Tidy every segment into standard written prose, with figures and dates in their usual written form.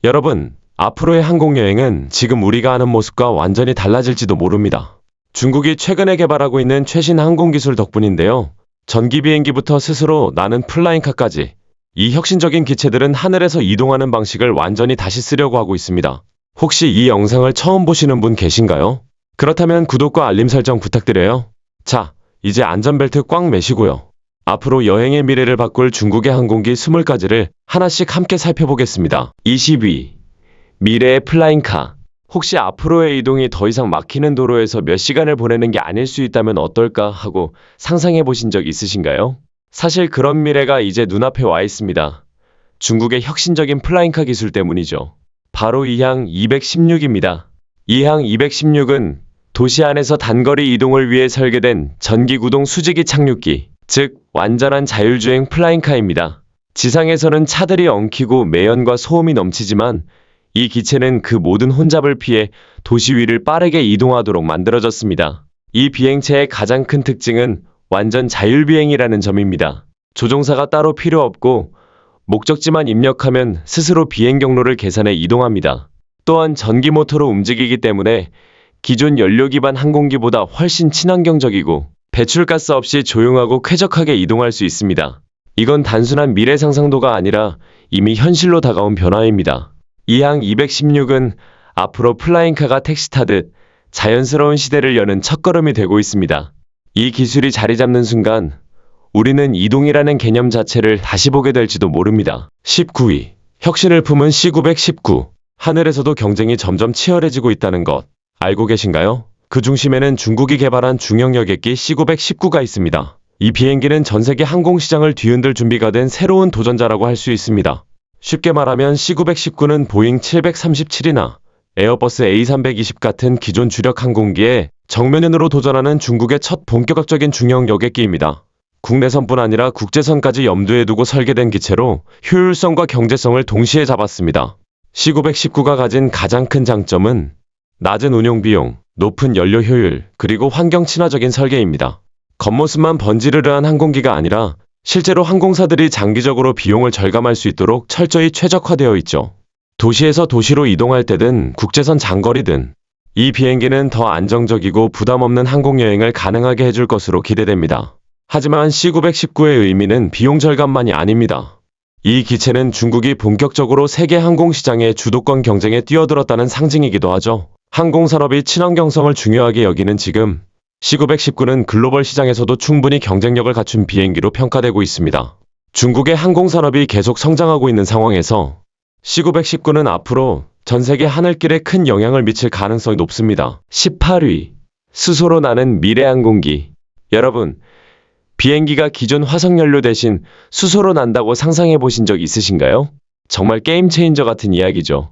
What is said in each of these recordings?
여러분, 앞으로의 항공여행은 지금 우리가 아는 모습과 완전히 달라질지도 모릅니다. 중국이 최근에 개발하고 있는 최신 항공기술 덕분인데요. 전기 비행기부터 스스로 나는 플라잉카까지 이 혁신적인 기체들은 하늘에서 이동하는 방식을 완전히 다시 쓰려고 하고 있습니다. 혹시 이 영상을 처음 보시는 분 계신가요? 그렇다면 구독과 알림 설정 부탁드려요. 자, 이제 안전벨트 꽉 매시고요. 앞으로 여행의 미래를 바꿀 중국의 항공기 20가지를 하나씩 함께 살펴보겠습니다. 20위. 미래의 플라잉카. 혹시 앞으로의 이동이 더 이상 막히는 도로에서 몇 시간을 보내는 게 아닐 수 있다면 어떨까 하고 상상해 보신 적 있으신가요? 사실 그런 미래가 이제 눈앞에 와 있습니다. 중국의 혁신적인 플라잉카 기술 때문이죠. 바로 이항 216입니다. 이항 216은 도시 안에서 단거리 이동을 위해 설계된 전기구동 수직이 착륙기, 즉 완전한 자율주행 플라잉카입니다. 지상에서는 차들이 엉키고 매연과 소음이 넘치지만 이 기체는 그 모든 혼잡을 피해 도시 위를 빠르게 이동하도록 만들어졌습니다. 이 비행체의 가장 큰 특징은 완전 자율비행이라는 점입니다. 조종사가 따로 필요 없고 목적지만 입력하면 스스로 비행 경로를 계산해 이동합니다. 또한 전기 모터로 움직이기 때문에 기존 연료 기반 항공기보다 훨씬 친환경적이고 배출가스 없이 조용하고 쾌적하게 이동할 수 있습니다. 이건 단순한 미래 상상도가 아니라 이미 현실로 다가온 변화입니다. 이항 216은 앞으로 플라잉카가 택시 타듯 자연스러운 시대를 여는 첫걸음이 되고 있습니다. 이 기술이 자리 잡는 순간 우리는 이동이라는 개념 자체를 다시 보게 될지도 모릅니다. 19위. 혁신을 품은 C919. 하늘에서도 경쟁이 점점 치열해지고 있다는 것 알고 계신가요? 그 중심에는 중국이 개발한 중형 여객기 C919가 있습니다. 이 비행기는 전 세계 항공시장을 뒤흔들 준비가 된 새로운 도전자라고 할 수 있습니다. 쉽게 말하면 C919는 보잉 737이나 에어버스 A320 같은 기존 주력 항공기에 정면으로 도전하는 중국의 첫 본격적인 중형 여객기입니다. 국내선뿐 아니라 국제선까지 염두에 두고 설계된 기체로 효율성과 경제성을 동시에 잡았습니다. C919가 가진 가장 큰 장점은 낮은 운용 비용, 높은 연료 효율, 그리고 환경 친화적인 설계입니다. 겉모습만 번지르르한 항공기가 아니라 실제로 항공사들이 장기적으로 비용을 절감할 수 있도록 철저히 최적화되어 있죠. 도시에서 도시로 이동할 때든 국제선 장거리든 이 비행기는 더 안정적이고 부담 없는 항공여행을 가능하게 해줄 것으로 기대됩니다. 하지만 C919의 의미는 비용 절감만이 아닙니다. 이 기체는 중국이 본격적으로 세계 항공시장의 주도권 경쟁에 뛰어들었다는 상징이기도 하죠. 항공산업이 친환경성을 중요하게 여기는 지금 C919는 글로벌 시장에서도 충분히 경쟁력을 갖춘 비행기로 평가되고 있습니다. 중국의 항공산업이 계속 성장하고 있는 상황에서 C919는 앞으로 전 세계 하늘길에 큰 영향을 미칠 가능성이 높습니다. 18위. 수소로 나는 미래 항공기. 여러분, 비행기가 기존 화석연료 대신 수소로 난다고 상상해 보신 적 있으신가요? 정말 게임 체인저 같은 이야기죠.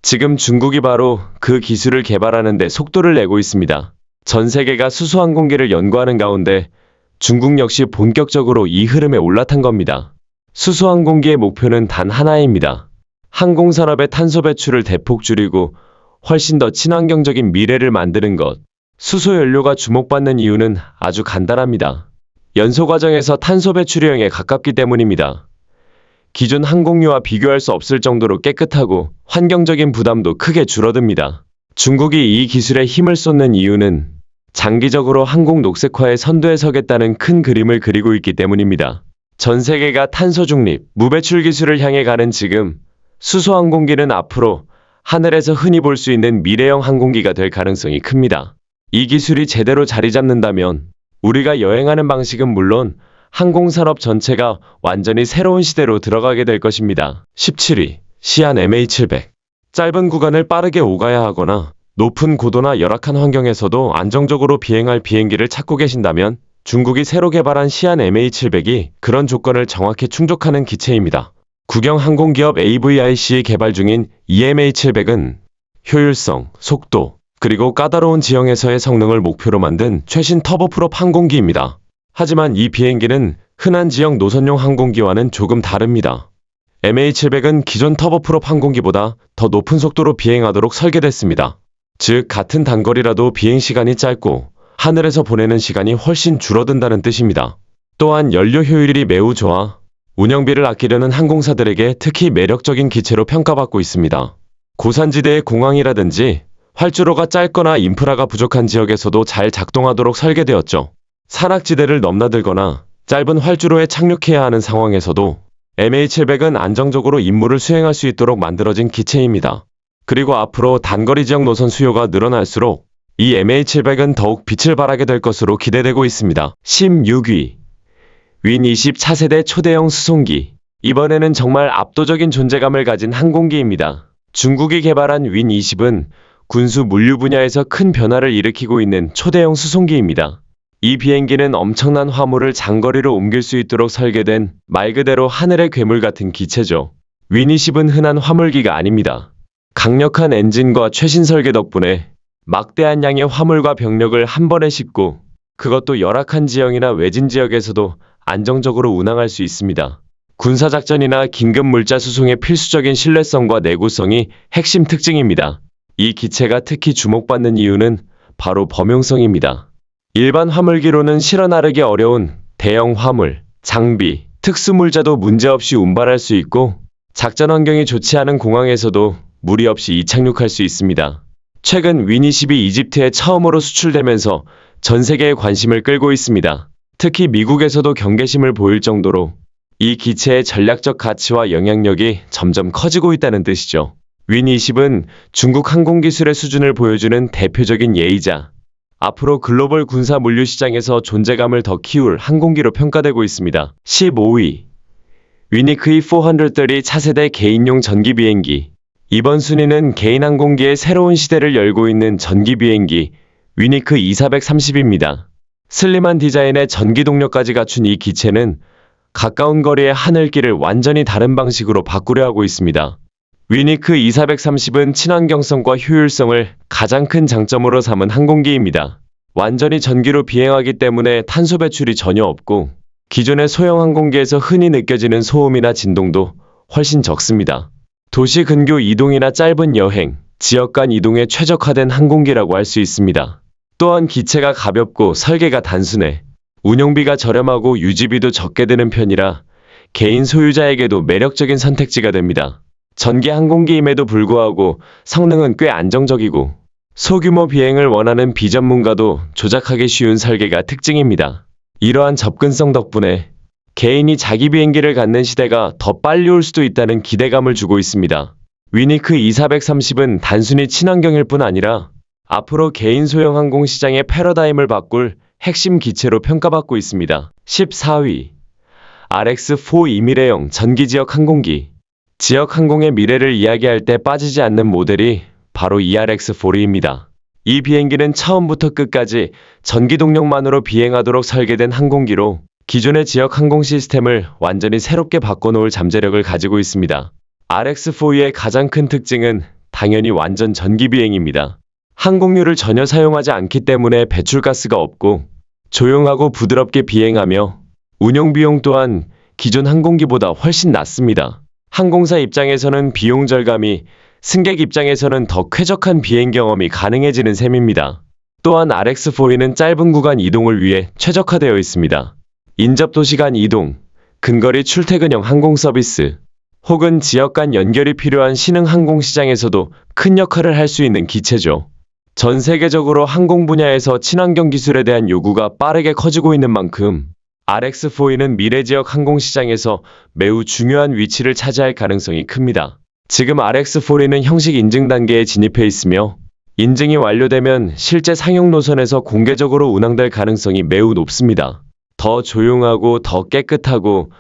지금 중국이 바로 그 기술을 개발하는 데 속도를 내고 있습니다. 전 세계가 수소 항공기를 연구하는 가운데 중국 역시 본격적으로 이 흐름에 올라탄 겁니다. 수소 항공기의 목표는 단 하나입니다. 항공산업의 탄소 배출을 대폭 줄이고 훨씬 더 친환경적인 미래를 만드는 것. 수소 연료가 주목받는 이유는 아주 간단합니다. 연소 과정에서 탄소 배출량에 가깝기 때문입니다. 기존 항공유와 비교할 수 없을 정도로 깨끗하고 환경적인 부담도 크게 줄어듭니다. 중국이 이 기술에 힘을 쏟는 이유는 장기적으로 항공 녹색화의 선두에 서겠다는 큰 그림을 그리고 있기 때문입니다. 전 세계가 탄소 중립, 무배출 기술을 향해 가는 지금 수소 항공기는 앞으로 하늘에서 흔히 볼 수 있는 미래형 항공기가 될 가능성이 큽니다. 이 기술이 제대로 자리 잡는다면 우리가 여행하는 방식은 물론 항공산업 전체가 완전히 새로운 시대로 들어가게 될 것입니다. 17위. 시안 MH700. 짧은 구간을 빠르게 오가야 하거나 높은 고도나 열악한 환경에서도 안정적으로 비행할 비행기를 찾고 계신다면 중국이 새로 개발한 시안 MH700이 그런 조건을 정확히 충족하는 기체입니다. 국영 항공기업 AVIC이 개발 중인 EMH700은 효율성, 속도, 그리고 까다로운 지형에서의 성능을 목표로 만든 최신 터보프롭 항공기입니다. 하지만 이 비행기는 흔한 지형 노선용 항공기와는 조금 다릅니다. MH700은 기존 터보프롭 항공기보다 더 높은 속도로 비행하도록 설계됐습니다. 즉, 같은 단거리라도 비행시간이 짧고 하늘에서 보내는 시간이 훨씬 줄어든다는 뜻입니다. 또한 연료 효율이 매우 좋아 운영비를 아끼려는 항공사들에게 특히 매력적인 기체로 평가받고 있습니다. 고산지대의 공항이라든지 활주로가 짧거나 인프라가 부족한 지역에서도 잘 작동하도록 설계되었죠. 산악지대를 넘나들거나 짧은 활주로에 착륙해야 하는 상황에서도 MH700은 안정적으로 임무를 수행할 수 있도록 만들어진 기체입니다. 그리고 앞으로 단거리 지역 노선 수요가 늘어날수록 이 MH700은 더욱 빛을 발하게 될 것으로 기대되고 있습니다. 16위 윈20 차세대 초대형 수송기. 이번에는 정말 압도적인 존재감을 가진 항공기입니다. 중국이 개발한 윈20은 군수 물류 분야에서 큰 변화를 일으키고 있는 초대형 수송기입니다. 이 비행기는 엄청난 화물을 장거리로 옮길 수 있도록 설계된 말 그대로 하늘의 괴물 같은 기체죠. 윈20은 흔한 화물기가 아닙니다. 강력한 엔진과 최신 설계 덕분에 막대한 양의 화물과 병력을 한 번에 싣고 그것도 열악한 지형이나 외진 지역에서도 안정적으로 운항할 수 있습니다. 군사작전이나 긴급 물자 수송의 필수적인 신뢰성과 내구성이 핵심 특징입니다. 이 기체가 특히 주목받는 이유는 바로 범용성입니다. 일반 화물기로는 실어 나르기 어려운 대형 화물, 장비, 특수물자도 문제없이 운반할 수 있고 작전 환경이 좋지 않은 공항에서도 무리 없이 이착륙할 수 있습니다. 최근 윈20이 이집트에 처음으로 수출되면서 전 세계의 관심을 끌고 있습니다. 특히 미국에서도 경계심을 보일 정도로 이 기체의 전략적 가치와 영향력이 점점 커지고 있다는 뜻이죠. 윈20은 중국 항공기술의 수준을 보여주는 대표적인 예이자 앞으로 글로벌 군사 물류 시장에서 존재감을 더 키울 항공기로 평가되고 있습니다. 15위 위니크이 430 차세대 개인용 전기 비행기. 이번 순위는 개인 항공기의 새로운 시대를 열고 있는 전기 비행기 위니크 2430입니다. 슬림한 디자인에 전기 동력까지 갖춘 이 기체는 가까운 거리의 하늘길을 완전히 다른 방식으로 바꾸려 하고 있습니다. 위니크 2430은 친환경성과 효율성을 가장 큰 장점으로 삼은 항공기입니다. 완전히 전기로 비행하기 때문에 탄소 배출이 전혀 없고 기존의 소형 항공기에서 흔히 느껴지는 소음이나 진동도 훨씬 적습니다. 도시 근교 이동이나 짧은 여행, 지역 간 이동에 최적화된 항공기라고 할 수 있습니다. 또한 기체가 가볍고 설계가 단순해 운용비가 저렴하고 유지비도 적게 드는 편이라 개인 소유자에게도 매력적인 선택지가 됩니다. 전기 항공기임에도 불구하고 성능은 꽤 안정적이고 소규모 비행을 원하는 비전문가도 조작하기 쉬운 설계가 특징입니다. 이러한 접근성 덕분에 개인이 자기 비행기를 갖는 시대가 더 빨리 올 수도 있다는 기대감을 주고 있습니다. 위니크 2430은 단순히 친환경일 뿐 아니라 앞으로 개인 소형 항공 시장의 패러다임을 바꿀 핵심 기체로 평가받고 있습니다. 14위 RX4 이미래형 전기 지역 항공기. 지역 항공의 미래를 이야기할 때 빠지지 않는 모델이 바로 ERX4입니다. 이 비행기는 처음부터 끝까지 전기 동력만으로 비행하도록 설계된 항공기로 기존의 지역 항공 시스템을 완전히 새롭게 바꿔놓을 잠재력을 가지고 있습니다. RX4의 가장 큰 특징은 당연히 완전 전기 비행입니다. 항공유를 전혀 사용하지 않기 때문에 배출가스가 없고 조용하고 부드럽게 비행하며 운영 비용 또한 기존 항공기보다 훨씬 낮습니다. 항공사 입장에서는 비용 절감이, 승객 입장에서는 더 쾌적한 비행 경험이 가능해지는 셈입니다. 또한 RX4는 짧은 구간 이동을 위해 최적화되어 있습니다. 인접 도시 간 이동, 근거리 출퇴근형 항공 서비스, 혹은 지역 간 연결이 필요한 신흥 항공 시장에서도 큰 역할을 할 수 있는 기체죠. 전 세계적으로 항공 분야에서 친환경 기술에 대한 요구가 빠르게 커지고 있는 만큼 RX4는 미래 지역 항공 시장에서 매우 중요한 위치를 차지할 가능성이 큽니다. 지금 RX4는 형식 인증 단계에 진입해 있으며 인증이 완료되면 실제 상용 노선에서 공개적으로 운항될 가능성이 매우 높습니다. 더 조용하고 더 깨끗하고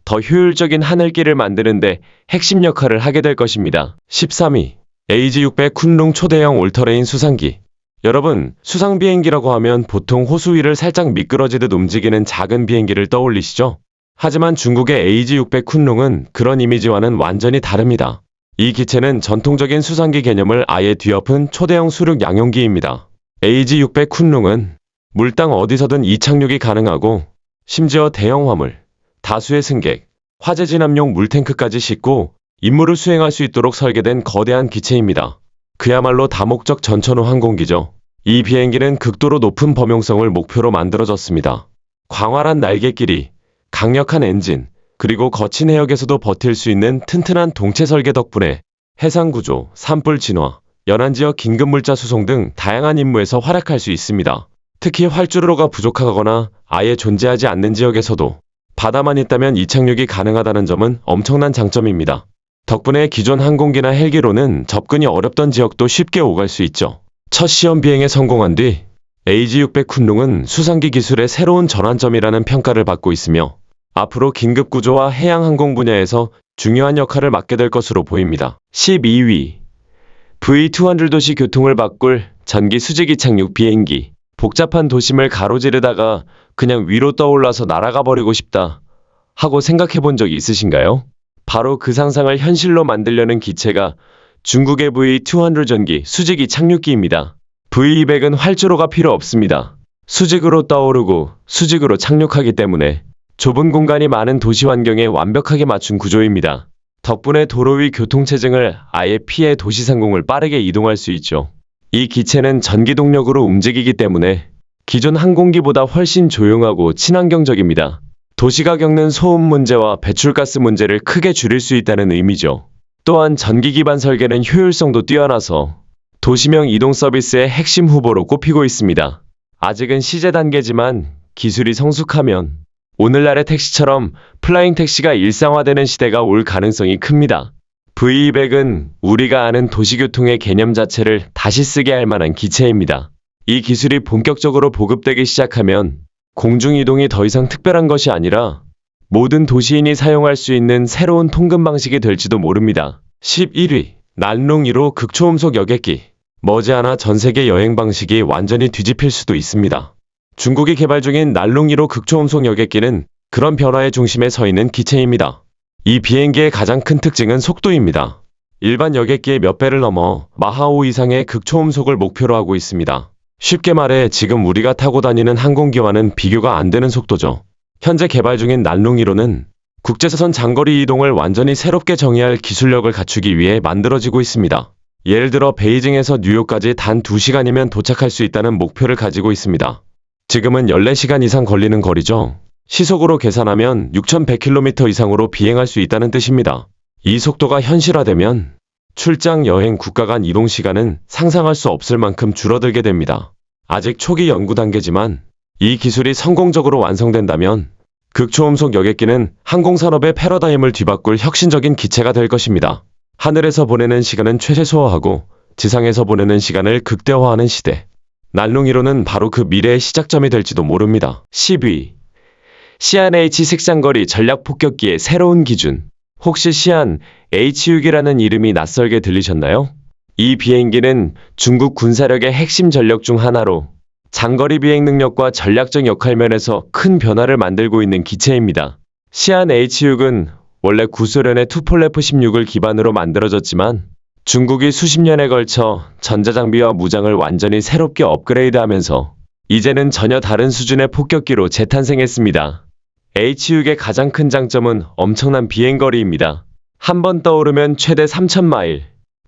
더 효율적인 하늘길을 만드는데 핵심 역할을 하게 될 것입니다. 13위 AG600 쿤룽 초대형 올터레인 수상기. 여러분, 수상 비행기라고 하면 보통 호수 위를 살짝 미끄러지듯 움직이는 작은 비행기를 떠올리시죠? 하지만 중국의 AG600 쿤룽은 그런 이미지와는 완전히 다릅니다. 이 기체는 전통적인 수상기 개념을 아예 뒤엎은 초대형 수륙 양용기입니다. AG600 쿤룽은 물당 어디서든 이착륙이 가능하고 심지어 대형 화물, 다수의 승객, 화재 진압용 물탱크까지 싣고 임무를 수행할 수 있도록 설계된 거대한 기체입니다. 그야말로 다목적 전천후 항공기죠. 이 비행기는 극도로 높은 범용성을 목표로 만들어졌습니다. 광활한 날개 길이, 강력한 엔진, 그리고 거친 해역에서도 버틸 수 있는 튼튼한 동체 설계 덕분에 해상 구조, 산불 진화, 연안 지역 긴급 물자 수송 등 다양한 임무에서 활약할 수 있습니다. 특히 활주로가 부족하거나 아예 존재하지 않는 지역에서도 바다만 있다면 이착륙이 가능하다는 점은 엄청난 장점입니다. 덕분에 기존 항공기나 헬기로는 접근이 어렵던 지역도 쉽게 오갈 수 있죠. 첫 시험 비행에 성공한 뒤 AG600 쿤룽은 수상기 기술의 새로운 전환점이라는 평가를 받고 있으며 앞으로 긴급 구조와 해양 항공 분야에서 중요한 역할을 맡게 될 것으로 보입니다. 12위 V200 도시 교통을 바꿀 전기 수직 이착륙 비행기. 복잡한 도심을 가로지르다가 그냥 위로 떠올라서 날아가 버리고 싶다 하고 생각해 본 적이 있으신가요? 바로 그 상상을 현실로 만들려는 기체가 중국의 V200 전기 수직 이착륙기입니다. V200은 활주로가 필요 없습니다. 수직으로 떠오르고 수직으로 착륙하기 때문에 좁은 공간이 많은 도시 환경에 완벽하게 맞춘 구조입니다. 덕분에 도로 위 교통체증을 아예 피해 도시 상공을 빠르게 이동할 수 있죠. 이 기체는 전기 동력으로 움직이기 때문에 기존 항공기보다 훨씬 조용하고 친환경적입니다. 도시가 겪는 소음 문제와 배출가스 문제를 크게 줄일 수 있다는 의미죠. 또한 전기 기반 설계는 효율성도 뛰어나서 도시명 이동 서비스의 핵심 후보로 꼽히고 있습니다. 아직은 시제 단계지만 기술이 성숙하면 오늘날의 택시처럼 플라잉 택시가 일상화되는 시대가 올 가능성이 큽니다. V200은 우리가 아는 도시교통의 개념 자체를 다시 쓰게 할 만한 기체입니다. 이 기술이 본격적으로 보급되기 시작하면 공중이동이 더 이상 특별한 것이 아니라 모든 도시인이 사용할 수 있는 새로운 통근 방식이 될지도 모릅니다. 11위 난룽 1호 극초음속 여객기. 머지않아 전세계 여행 방식이 완전히 뒤집힐 수도 있습니다. 중국이 개발 중인 난룽 1호 극초음속 여객기는 그런 변화의 중심에 서 있는 기체입니다. 이 비행기의 가장 큰 특징은 속도입니다. 일반 여객기의 몇 배를 넘어 마하 5 이상의 극초음속을 목표로 하고 있습니다. 쉽게 말해 지금 우리가 타고 다니는 항공기와는 비교가 안 되는 속도죠. 현재 개발 중인 난룽 1호는 국제선 장거리 이동을 완전히 새롭게 정의할 기술력을 갖추기 위해 만들어지고 있습니다. 예를 들어 베이징에서 뉴욕까지 단 2시간이면 도착할 수 있다는 목표를 가지고 있습니다. 지금은 14시간 이상 걸리는 거리죠. 시속으로 계산하면 6,100km 이상으로 비행할 수 있다는 뜻입니다. 이 속도가 현실화되면 출장, 여행, 국가 간 이동 시간은 상상할 수 없을 만큼 줄어들게 됩니다. 아직 초기 연구 단계지만 이 기술이 성공적으로 완성된다면 극초음속 여객기는 항공산업의 패러다임을 뒤바꿀 혁신적인 기체가 될 것입니다. 하늘에서 보내는 시간은 최소화하고 지상에서 보내는 시간을 극대화하는 시대. 난룽 1호는 바로 그 미래의 시작점이 될지도 모릅니다. 10위 시안-H 색상거리 전략폭격기의 새로운 기준. 혹시 시안-H6이라는 이름이 낯설게 들리셨나요? 이 비행기는 중국 군사력의 핵심 전력 중 하나로 장거리 비행 능력과 전략적 역할 면에서 큰 변화를 만들고 있는 기체입니다. 시안-H6은 원래 구소련의 투폴레프 16을 기반으로 만들어졌지만 중국이 수십 년에 걸쳐 전자장비와 무장을 완전히 새롭게 업그레이드하면서 이제는 전혀 다른 수준의 폭격기로 재탄생했습니다. H6의 가장 큰 장점은 엄청난 비행거리입니다. 한 번 떠오르면 최대 3,000마일,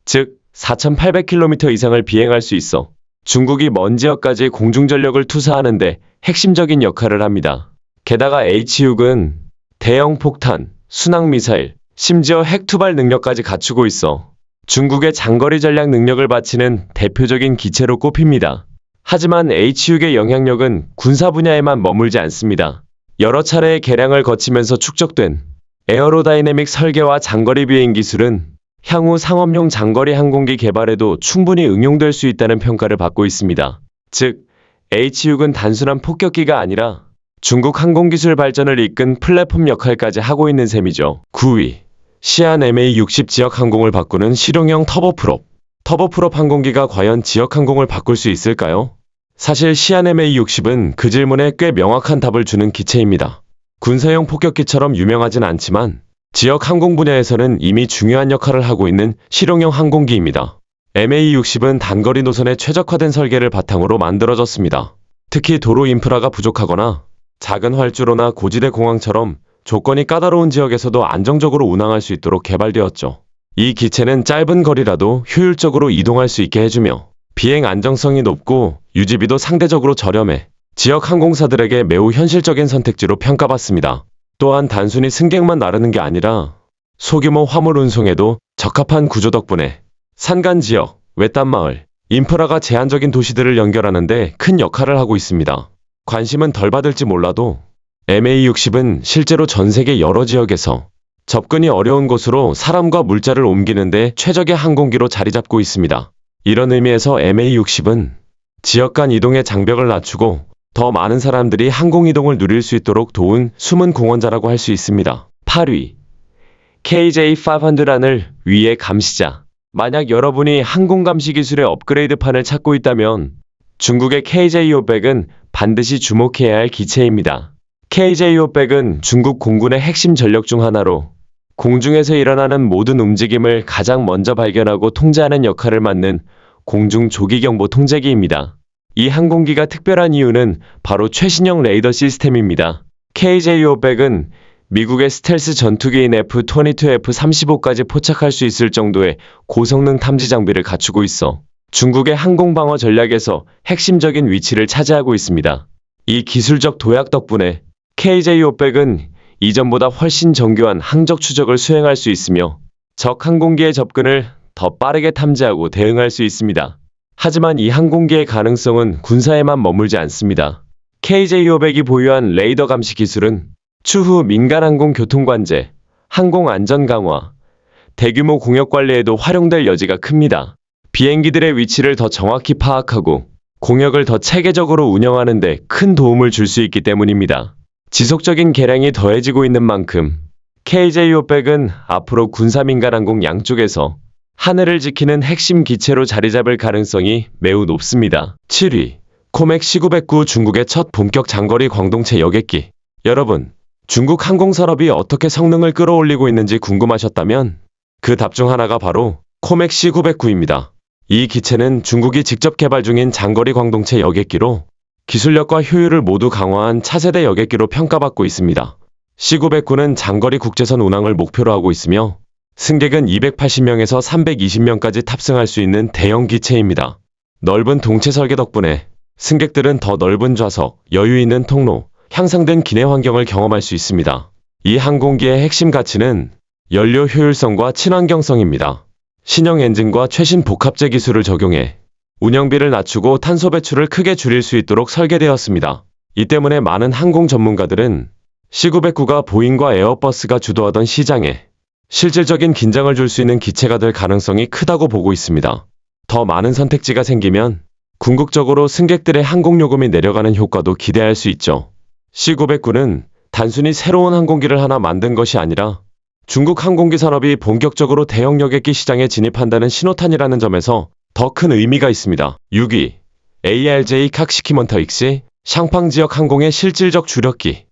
즉 4,800km 이상을 비행할 수 있어 중국이 먼 지역까지 공중전력을 투사하는데 핵심적인 역할을 합니다. 게다가 H6은 대형 폭탄, 순항미사일, 심지어 핵 투발 능력까지 갖추고 있어 중국의 장거리 전략 능력을 바치는 대표적인 기체로 꼽힙니다. 하지만 H6의 영향력은 군사 분야에만 머물지 않습니다. 여러 차례의 개량을 거치면서 축적된 에어로다이내믹 설계와 장거리 비행 기술은 향후 상업용 장거리 항공기 개발에도 충분히 응용될 수 있다는 평가를 받고 있습니다. 즉, H6은 단순한 폭격기가 아니라 중국 항공기술 발전을 이끈 플랫폼 역할까지 하고 있는 셈이죠. 9위 시안 MA60 지역 항공을 바꾸는 실용형 터보프롭. 터보프롭 항공기가 과연 지역 항공을 바꿀 수 있을까요? 사실 시안 MA60은 그 질문에 꽤 명확한 답을 주는 기체입니다. 군사용 폭격기처럼 유명하진 않지만 지역 항공 분야에서는 이미 중요한 역할을 하고 있는 실용형 항공기입니다. MA60은 단거리 노선에 최적화된 설계를 바탕으로 만들어졌습니다. 특히 도로 인프라가 부족하거나 작은 활주로나 고지대 공항처럼 조건이 까다로운 지역에서도 안정적으로 운항할 수 있도록 개발되었죠. 이 기체는 짧은 거리라도 효율적으로 이동할 수 있게 해주며 비행 안정성이 높고 유지비도 상대적으로 저렴해 지역 항공사들에게 매우 현실적인 선택지로 평가받습니다. 또한 단순히 승객만 나르는 게 아니라 소규모 화물 운송에도 적합한 구조 덕분에 산간 지역, 외딴 마을, 인프라가 제한적인 도시들을 연결하는 데 큰 역할을 하고 있습니다. 관심은 덜 받을지 몰라도 MA60은 실제로 전 세계 여러 지역에서 접근이 어려운 곳으로 사람과 물자를 옮기는 데 최적의 항공기로 자리 잡고 있습니다. 이런 의미에서 MA60은 지역 간 이동의 장벽을 낮추고 더 많은 사람들이 항공이동을 누릴 수 있도록 도운 숨은 공헌자라고 할 수 있습니다. 8위 KJ500을 위의 감시자. 만약 여러분이 항공 감시 기술의 업그레이드판을 찾고 있다면 중국의 KJ500은 반드시 주목해야 할 기체입니다. KJ500은 중국 공군의 핵심 전력 중 하나로 공중에서 일어나는 모든 움직임을 가장 먼저 발견하고 통제하는 역할을 맡는 공중 조기경보 통제기입니다. 이 항공기가 특별한 이유는 바로 최신형 레이더 시스템입니다. KJ500은 미국의 스텔스 전투기인 F-22, F-35까지 포착할 수 있을 정도의 고성능 탐지 장비를 갖추고 있어 중국의 항공방어 전략에서 핵심적인 위치를 차지하고 있습니다. 이 기술적 도약 덕분에 KJ500은 이전보다 훨씬 정교한 항적 추적을 수행할 수 있으며 적 항공기의 접근을 더 빠르게 탐지하고 대응할 수 있습니다. 하지만 이 항공기의 가능성은 군사에만 머물지 않습니다. KJ500이 보유한 레이더 감시 기술은 추후 민간 항공 교통관제, 항공 안전 강화, 대규모 공역 관리에도 활용될 여지가 큽니다. 비행기들의 위치를 더 정확히 파악하고 공역을 더 체계적으로 운영하는 데 큰 도움을 줄 수 있기 때문입니다. 지속적인 개량이 더해지고 있는 만큼 KJ500은 앞으로 군사 민간 항공 양쪽에서 하늘을 지키는 핵심 기체로 자리 잡을 가능성이 매우 높습니다. 7위 코맥 C909 중국의 첫 본격 장거리 광동체 여객기. 여러분, 중국 항공산업이 어떻게 성능을 끌어올리고 있는지 궁금하셨다면 그 답 중 하나가 바로 코맥 C909입니다. 이 기체는 중국이 직접 개발 중인 장거리 광동체 여객기로 기술력과 효율을 모두 강화한 차세대 여객기로 평가받고 있습니다. C909는 장거리 국제선 운항을 목표로 하고 있으며 승객은 280명에서 320명까지 탑승할 수 있는 대형 기체입니다. 넓은 동체 설계 덕분에 승객들은 더 넓은 좌석, 여유 있는 통로, 향상된 기내 환경을 경험할 수 있습니다. 이 항공기의 핵심 가치는 연료 효율성과 친환경성입니다. 신형 엔진과 최신 복합재 기술을 적용해 운영비를 낮추고 탄소 배출을 크게 줄일 수 있도록 설계되었습니다. 이 때문에 많은 항공 전문가들은 C909가 보잉과 에어버스가 주도하던 시장에 실질적인 긴장을 줄 수 있는 기체가 될 가능성이 크다고 보고 있습니다. 더 많은 선택지가 생기면 궁극적으로 승객들의 항공요금이 내려가는 효과도 기대할 수 있죠. C909는 단순히 새로운 항공기를 하나 만든 것이 아니라 중국 항공기 산업이 본격적으로 대형 여객기 시장에 진입한다는 신호탄이라는 점에서 더 큰 의미가 있습니다. 6위 ARJ 칵시키먼터익시 샹팡 지역 항공의 실질적 주력기.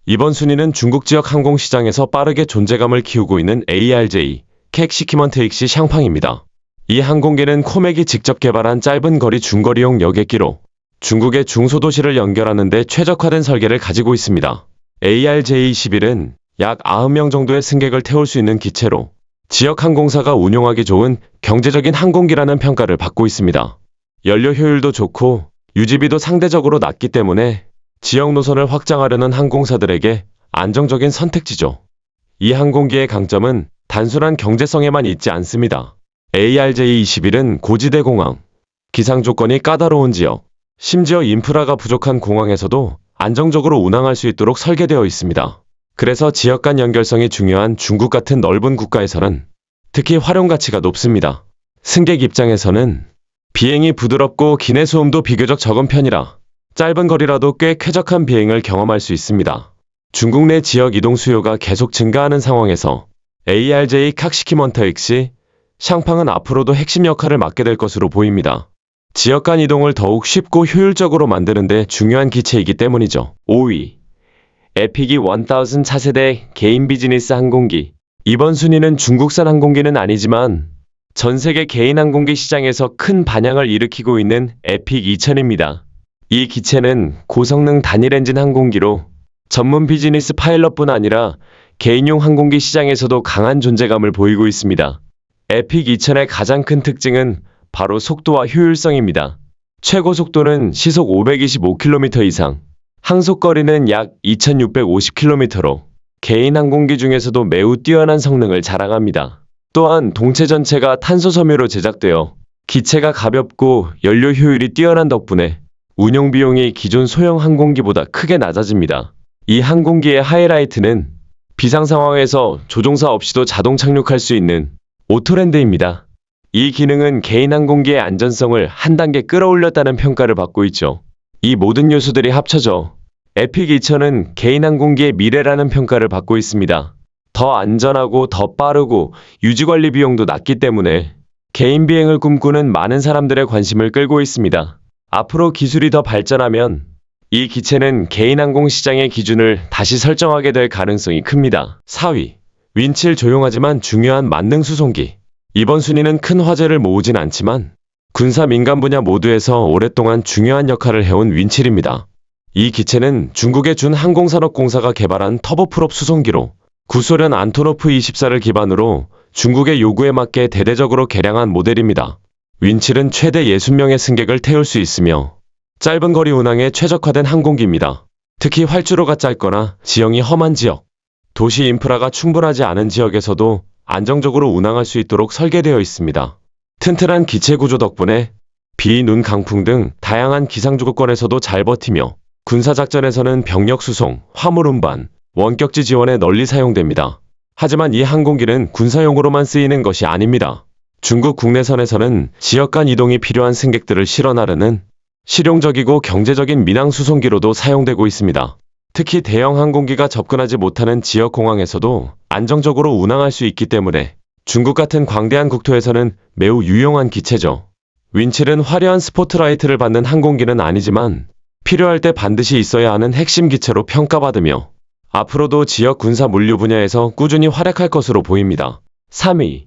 이번 순위는 중국 지역 항공 시장에서 빠르게 존재감을 키우고 있는 ARJ 칵시키먼터익시 샹팡입니다. 이 항공기는 코맥이 직접 개발한 짧은 거리 중거리용 여객기로 중국의 중소도시를 연결하는 데 최적화된 설계를 가지고 있습니다. ARJ-21은 약 90명 정도의 승객을 태울 수 있는 기체로 지역 항공사가 운용하기 좋은 경제적인 항공기라는 평가를 받고 있습니다. 연료 효율도 좋고 유지비도 상대적으로 낮기 때문에 지역 노선을 확장하려는 항공사들에게 안정적인 선택지죠. 이 항공기의 강점은 단순한 경제성에만 있지 않습니다. ARJ-21은 고지대 공항, 기상 조건이 까다로운 지역, 심지어 인프라가 부족한 공항에서도 안정적으로 운항할 수 있도록 설계되어 있습니다. 그래서 지역 간 연결성이 중요한 중국 같은 넓은 국가에서는 특히 활용 가치가 높습니다. 승객 입장에서는 비행이 부드럽고 기내 소음도 비교적 적은 편이라 짧은 거리라도 꽤 쾌적한 비행을 경험할 수 있습니다. 중국 내 지역 이동 수요가 계속 증가하는 상황에서 ARJ 칵시키먼터익시 샹팡은 앞으로도 핵심 역할을 맡게 될 것으로 보입니다. 지역 간 이동을 더욱 쉽고 효율적으로 만드는 데 중요한 기체이기 때문이죠. 5위 에픽이 1000 차세대 개인 비즈니스 항공기. 이번 순위는 중국산 항공기는 아니지만 전 세계 개인 항공기 시장에서 큰 반향을 일으키고 있는 에픽 2000입니다. 이 기체는 고성능 단일 엔진 항공기로 전문 비즈니스 파일럿뿐 아니라 개인용 항공기 시장에서도 강한 존재감을 보이고 있습니다. 에픽 2000의 가장 큰 특징은 바로 속도와 효율성입니다. 최고 속도는 시속 525km 이상, 항속거리는 약 2650km로 개인 항공기 중에서도 매우 뛰어난 성능을 자랑합니다. 또한 동체 전체가 탄소 섬유로 제작되어 기체가 가볍고 연료 효율이 뛰어난 덕분에 운용 비용이 기존 소형 항공기보다 크게 낮아집니다. 이 항공기의 하이라이트는 비상 상황에서 조종사 없이도 자동 착륙할 수 있는 오토랜드입니다. 이 기능은 개인 항공기의 안전성을 한 단계 끌어올렸다는 평가를 받고 있죠. 이 모든 요소들이 합쳐져 에픽 2000은 개인 항공기의 미래라는 평가를 받고 있습니다. 더 안전하고 더 빠르고 유지관리 비용도 낮기 때문에 개인 비행을 꿈꾸는 많은 사람들의 관심을 끌고 있습니다. 앞으로 기술이 더 발전하면 이 기체는 개인 항공 시장의 기준을 다시 설정하게 될 가능성이 큽니다. 4위. 윈칠 조용하지만 중요한 만능 수송기. 이번 순위는 큰 화제를 모으진 않지만 군사 민간 분야 모두에서 오랫동안 중요한 역할을 해온 윈칠입니다. 이 기체는 중국의 준항공산업공사가 개발한 터보프롭 수송기로 구소련 안토노프 24를 기반으로 중국의 요구에 맞게 대대적으로 개량한 모델입니다. 윈칠은 최대 60명의 승객을 태울 수 있으며 짧은 거리 운항에 최적화된 항공기입니다. 특히 활주로가 짧거나 지형이 험한 지역, 도시 인프라가 충분하지 않은 지역에서도 안정적으로 운항할 수 있도록 설계되어 있습니다. 튼튼한 기체 구조 덕분에 비, 눈, 강풍 등 다양한 기상조건에서도 잘 버티며 군사작전에서는 병력 수송, 화물 운반, 원격지 지원에 널리 사용됩니다. 하지만 이 항공기는 군사용으로만 쓰이는 것이 아닙니다. 중국 국내선에서는 지역 간 이동이 필요한 승객들을 실어 나르는 실용적이고 경제적인 민항 수송기로도 사용되고 있습니다. 특히 대형 항공기가 접근하지 못하는 지역 공항에서도 안정적으로 운항할 수 있기 때문에 중국 같은 광대한 국토에서는 매우 유용한 기체죠. 윈칠은 화려한 스포트라이트를 받는 항공기는 아니지만 필요할 때 반드시 있어야 하는 핵심 기체로 평가받으며 앞으로도 지역 군사 물류 분야에서 꾸준히 활약할 것으로 보입니다. 3위.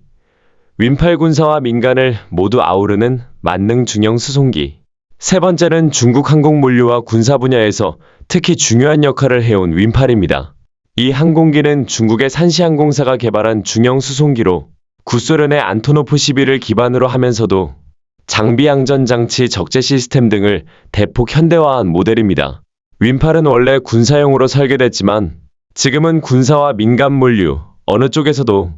윈8 군사와 민간을 모두 아우르는 만능 중형 수송기. 세 번째는 중국 항공 물류와 군사 분야에서 특히 중요한 역할을 해온 윈8입니다. 이 항공기는 중국의 산시항공사가 개발한 중형 수송기로 구소련의 안토노프 11을 기반으로 하면서도 장비 양전 장치 적재 시스템 등을 대폭 현대화한 모델입니다. 윈8은 원래 군사용으로 설계됐지만 지금은 군사와 민간 물류 어느 쪽에서도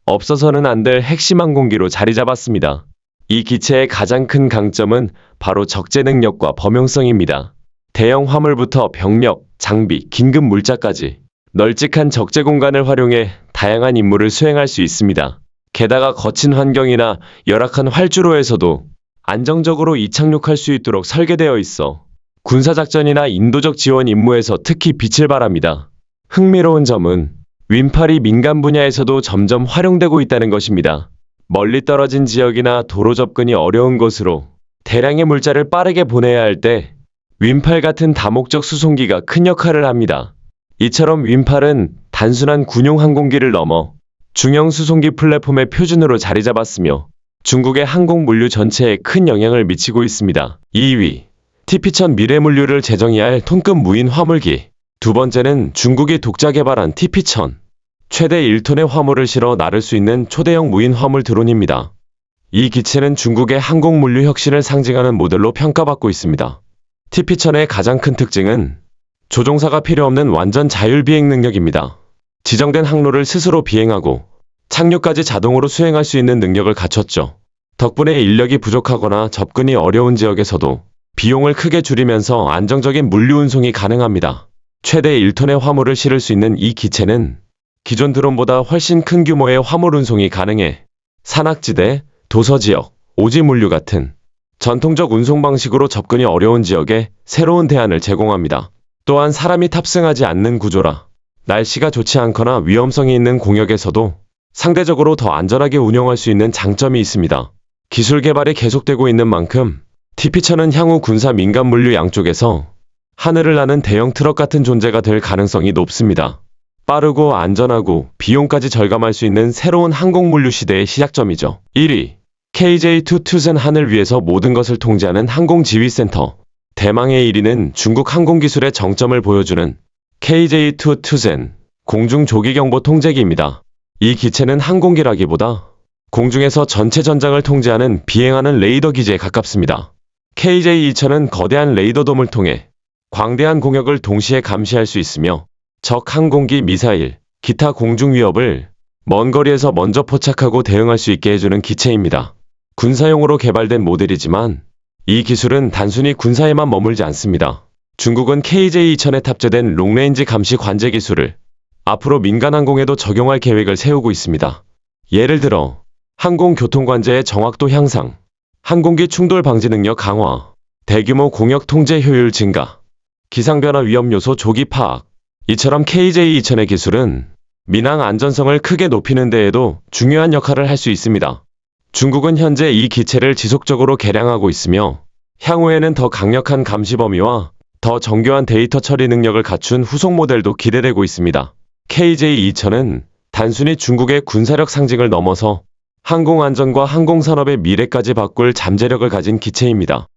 없어서는 안 될 핵심 항공기로 자리 잡았습니다. 이 기체의 가장 큰 강점은 바로 적재 능력과 범용성입니다. 대형 화물부터 병력, 장비, 긴급 물자까지 널찍한 적재 공간을 활용해 다양한 임무를 수행할 수 있습니다. 게다가 거친 환경이나 열악한 활주로에서도 안정적으로 이착륙할 수 있도록 설계되어 있어 군사작전이나 인도적 지원 임무에서 특히 빛을 발합니다. 흥미로운 점은 윈8이 민간 분야에서도 점점 활용되고 있다는 것입니다. 멀리 떨어진 지역이나 도로 접근이 어려운 곳으로 대량의 물자를 빠르게 보내야 할 때 윈8 같은 다목적 수송기가 큰 역할을 합니다. 이처럼 윈8은 단순한 군용 항공기를 넘어 중형 수송기 플랫폼의 표준으로 자리 잡았으며 중국의 항공 물류 전체에 큰 영향을 미치고 있습니다. 2위. TP1000 미래 물류를 제정의할 톤급 무인 화물기. 두 번째는 중국이 독자 개발한 TP1000. 최대 1톤의 화물을 실어 나를 수 있는 초대형 무인 화물 드론입니다. 이 기체는 중국의 항공 물류 혁신을 상징하는 모델로 평가받고 있습니다. TP1000의 가장 큰 특징은 조종사가 필요 없는 완전 자율 비행 능력입니다. 지정된 항로를 스스로 비행하고 착륙까지 자동으로 수행할 수 있는 능력을 갖췄죠. 덕분에 인력이 부족하거나 접근이 어려운 지역에서도 비용을 크게 줄이면서 안정적인 물류 운송이 가능합니다. 최대 1톤의 화물을 실을 수 있는 이 기체는 기존 드론보다 훨씬 큰 규모의 화물 운송이 가능해 산악지대, 도서지역, 오지 물류 같은 전통적 운송 방식으로 접근이 어려운 지역에 새로운 대안을 제공합니다. 또한 사람이 탑승하지 않는 구조라 날씨가 좋지 않거나 위험성이 있는 공역에서도 상대적으로 더 안전하게 운영할 수 있는 장점이 있습니다. 기술 개발이 계속되고 있는 만큼 TP1000은 향후 군사 민간 물류 양쪽에서 하늘을 나는 대형 트럭 같은 존재가 될 가능성이 높습니다. 빠르고 안전하고 비용까지 절감할 수 있는 새로운 항공 물류 시대의 시작점이죠. 1위. KJ2투zen 하늘 위에서 모든 것을 통제하는 항공지휘센터. 대망의 1위는 중국 항공기술의 정점을 보여주는 KJ2투zen 공중조기경보 통제기입니다. 이 기체는 항공기라기보다 공중에서 전체 전장을 통제하는 비행하는 레이더 기지에 가깝습니다. KJ2000은 거대한 레이더돔을 통해 광대한 공역을 동시에 감시할 수 있으며 적 항공기, 미사일, 기타 공중 위협을 먼 거리에서 먼저 포착하고 대응할 수 있게 해주는 기체입니다. 군사용으로 개발된 모델이지만 이 기술은 단순히 군사에만 머물지 않습니다. 중국은 KJ-2000에 탑재된 롱레인지 감시 관제 기술을 앞으로 민간 항공에도 적용할 계획을 세우고 있습니다. 예를 들어 항공 교통 관제의 정확도 향상, 항공기 충돌 방지 능력 강화, 대규모 공역 통제 효율 증가, 기상변화 위험 요소 조기 파악. 이처럼 KJ-2000의 기술은 민항 안전성을 크게 높이는 데에도 중요한 역할을 할 수 있습니다. 중국은 현재 이 기체를 지속적으로 개량하고 있으며 향후에는 더 강력한 감시 범위와 더 정교한 데이터 처리 능력을 갖춘 후속 모델도 기대되고 있습니다. KJ-2000은 단순히 중국의 군사력 상징을 넘어서 항공안전과 항공산업의 미래까지 바꿀 잠재력을 가진 기체입니다.